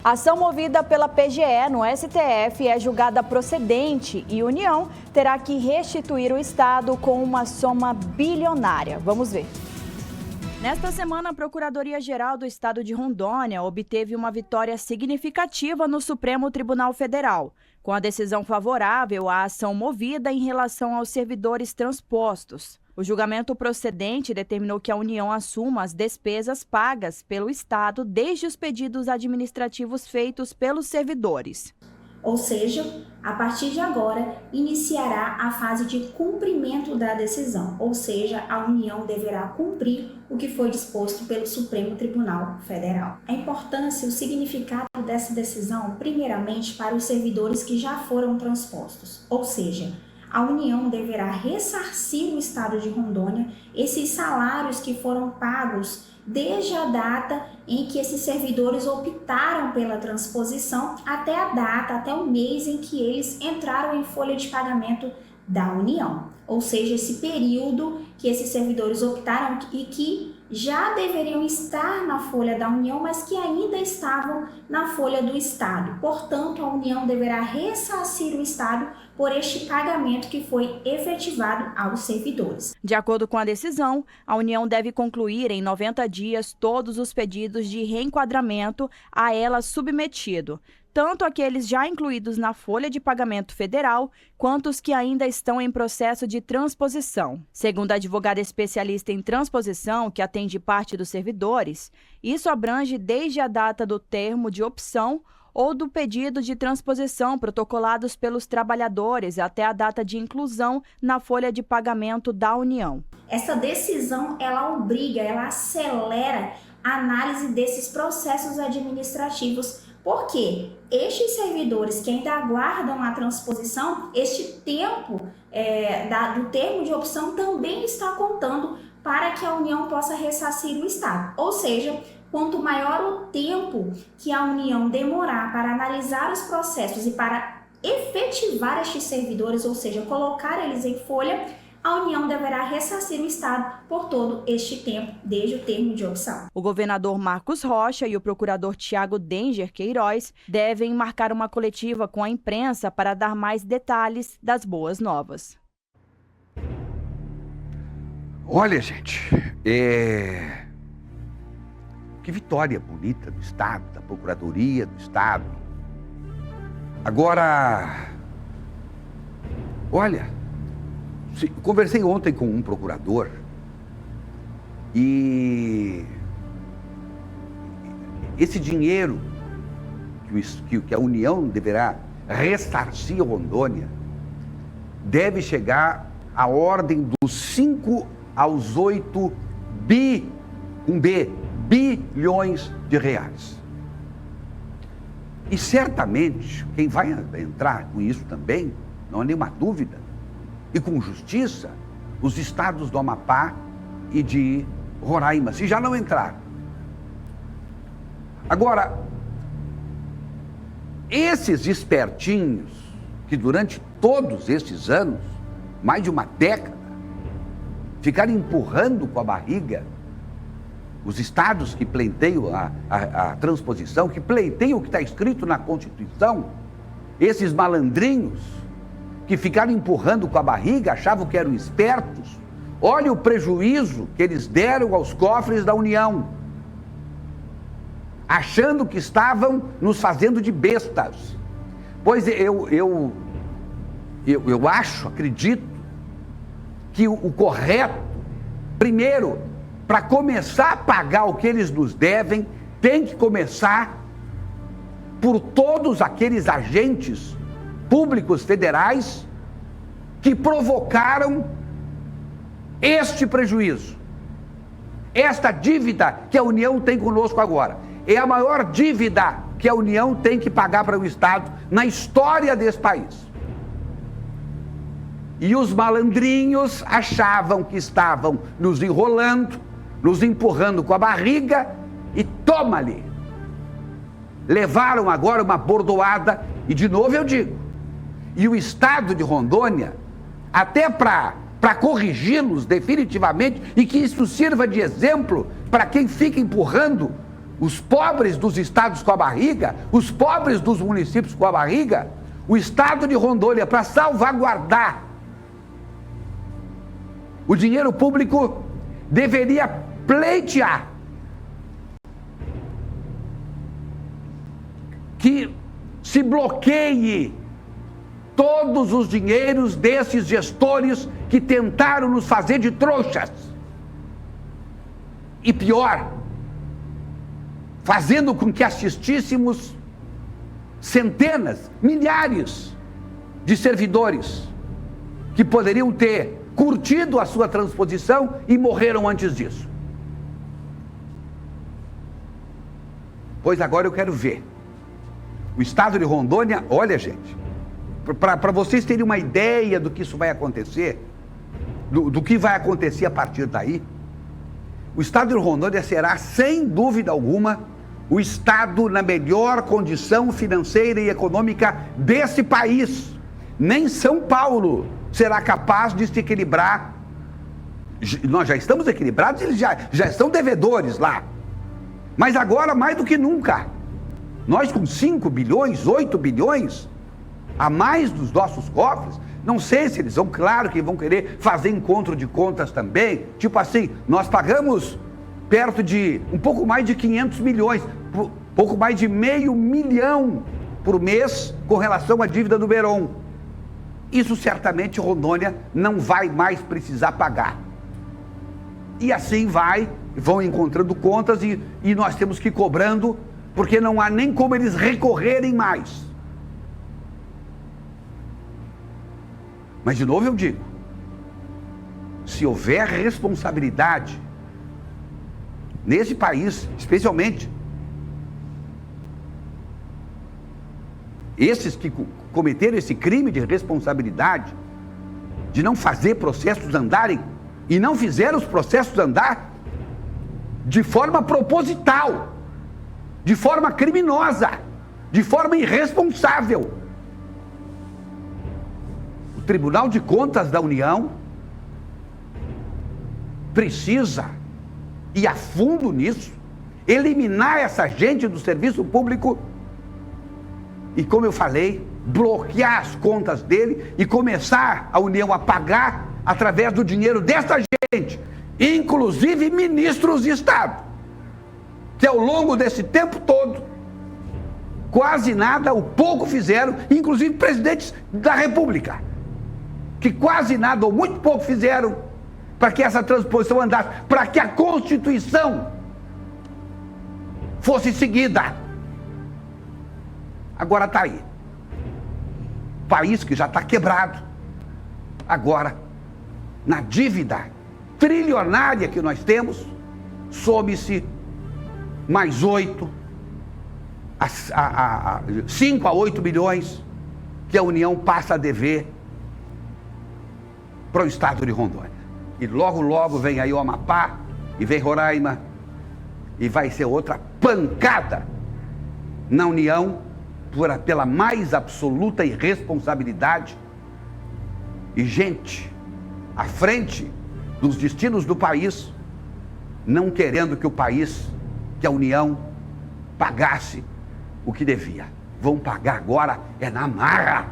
A ação movida pela PGE no STF é julgada procedente e União terá que restituir o Estado com uma soma bilionária. Vamos ver. Nesta semana, a Procuradoria-Geral do Estado de Rondônia obteve uma vitória significativa no Supremo Tribunal Federal, com a decisão favorável à ação movida em relação aos servidores transpostos. O julgamento procedente determinou que a União assuma as despesas pagas pelo Estado desde os pedidos administrativos feitos pelos servidores. Ou seja, a partir de agora, iniciará a fase de cumprimento da decisão, ou seja, a União deverá cumprir o que foi disposto pelo Supremo Tribunal Federal. A importância e o significado dessa decisão, primeiramente, para os servidores que já foram transpostos, ou seja, a União deverá ressarcir o Estado de Rondônia esses salários que foram pagos desde a data em que esses servidores optaram pela transposição até a data, até o mês em que eles entraram em folha de pagamento da União. Ou seja, esse período que esses servidores optaram e que já deveriam estar na folha da União, mas que ainda estavam na folha do Estado. Portanto, a União deverá ressarcir o Estado por este pagamento que foi efetivado aos servidores. De acordo com a decisão, a União deve concluir em 90 dias todos os pedidos de reenquadramento a ela submetido, tanto aqueles já incluídos na folha de pagamento federal, quanto os que ainda estão em processo de transposição. Segundo a advogada especialista em transposição, que atende parte dos servidores, isso abrange desde a data do termo de opção ou do pedido de transposição protocolados pelos trabalhadores até a data de inclusão na folha de pagamento da União. Essa decisão, ela obriga, ela acelera a análise desses processos administrativos. Porque estes servidores que ainda aguardam a transposição, este tempo do termo de opção também está contando para que a União possa ressarcir o Estado. Ou seja, quanto maior o tempo que a União demorar para analisar os processos e para efetivar estes servidores, ou seja, colocar eles em folha, a União deverá ressarcir o Estado por todo este tempo, desde o termo de opção. O governador Marcos Rocha e o procurador Tiago Denger Queiroz devem marcar uma coletiva com a imprensa para dar mais detalhes das boas novas. Olha, gente, que vitória bonita do Estado, da Procuradoria do Estado. Agora, olha, conversei ontem com um procurador e esse dinheiro que a União deverá ressarcir a Rondônia deve chegar à ordem dos 5 aos 8 bilhões de reais. E certamente quem vai entrar com isso também, não há nenhuma dúvida, e com justiça, os estados do Amapá e de Roraima, se já não entraram. Agora, esses espertinhos que durante todos esses anos, mais de uma década, ficaram empurrando com a barriga os estados que pleiteiam a transposição, que pleiteiam o que está escrito na Constituição, esses malandrinhos que ficaram empurrando com a barriga, achavam que eram espertos. Olha o prejuízo que eles deram aos cofres da União, achando que estavam nos fazendo de bestas. Pois eu acredito que o correto, primeiro, para começar a pagar o que eles nos devem, tem que começar por todos aqueles agentes públicos federais que provocaram este prejuízo. Esta dívida que a União tem conosco agora é a maior dívida que a União tem que pagar para o Estado na história desse país. E os malandrinhos achavam que estavam nos enrolando, nos empurrando com a barriga e toma-lhe. Levaram agora uma bordoada e, de novo eu digo, e o Estado de Rondônia, até para corrigi-los definitivamente e que isso sirva de exemplo para quem fica empurrando os pobres dos estados com a barriga, os pobres dos municípios com a barriga, o estado de Rondônia, para salvaguardar o dinheiro público, deveria pleitear que se bloqueie todos os dinheiros desses gestores que tentaram nos fazer de trouxas. E pior, fazendo com que assistíssemos centenas, milhares de servidores que poderiam ter curtido a sua transposição e morreram antes disso. Pois agora eu quero ver o estado de Rondônia. Olha, gente, para vocês terem uma ideia do que isso vai acontecer, do que vai acontecer a partir daí, o estado de Rondônia será, sem dúvida alguma, o estado na melhor condição financeira e econômica desse país. Nem São Paulo será capaz de se equilibrar. Nós já estamos equilibrados, eles já estão devedores lá. Mas agora, mais do que nunca, nós com 5 bilhões, 8 bilhões a mais dos nossos cofres, não sei se eles vão, claro que vão querer fazer encontro de contas também, tipo assim, nós pagamos perto de um pouco mais de 500 milhões, pouco mais de $500 milhão por mês com relação à dívida do Beron. Isso certamente Rondônia não vai mais precisar pagar. E assim vão encontrando contas e nós temos que ir cobrando, porque não há nem como eles recorrerem mais. Mas de novo eu digo, se houver responsabilidade nesse país, especialmente esses que cometeram esse crime de responsabilidade, de não fazer processos andarem, e não fizeram os processos andar de forma proposital, de forma criminosa, de forma irresponsável. O Tribunal de Contas da União precisa ir a fundo nisso, eliminar essa gente do serviço público e, como eu falei, bloquear as contas dele e começar a União a pagar através do dinheiro dessa gente, inclusive ministros de Estado, que ao longo desse tempo todo, quase nada, ou pouco fizeram, inclusive presidentes da República, que quase nada ou muito pouco fizeram para que essa transposição andasse, para que a Constituição fosse seguida. Agora está aí. País que já está quebrado. Agora, na dívida trilionária que nós temos, some-se mais 5 a 8 bilhões que a União passa a dever para o estado de Rondônia. E logo, logo vem aí o Amapá, e vem Roraima, e vai ser outra pancada na União pela mais absoluta irresponsabilidade. E gente à frente dos destinos do país, não querendo que o país, que a União pagasse o que devia. Vão pagar agora, é na marra.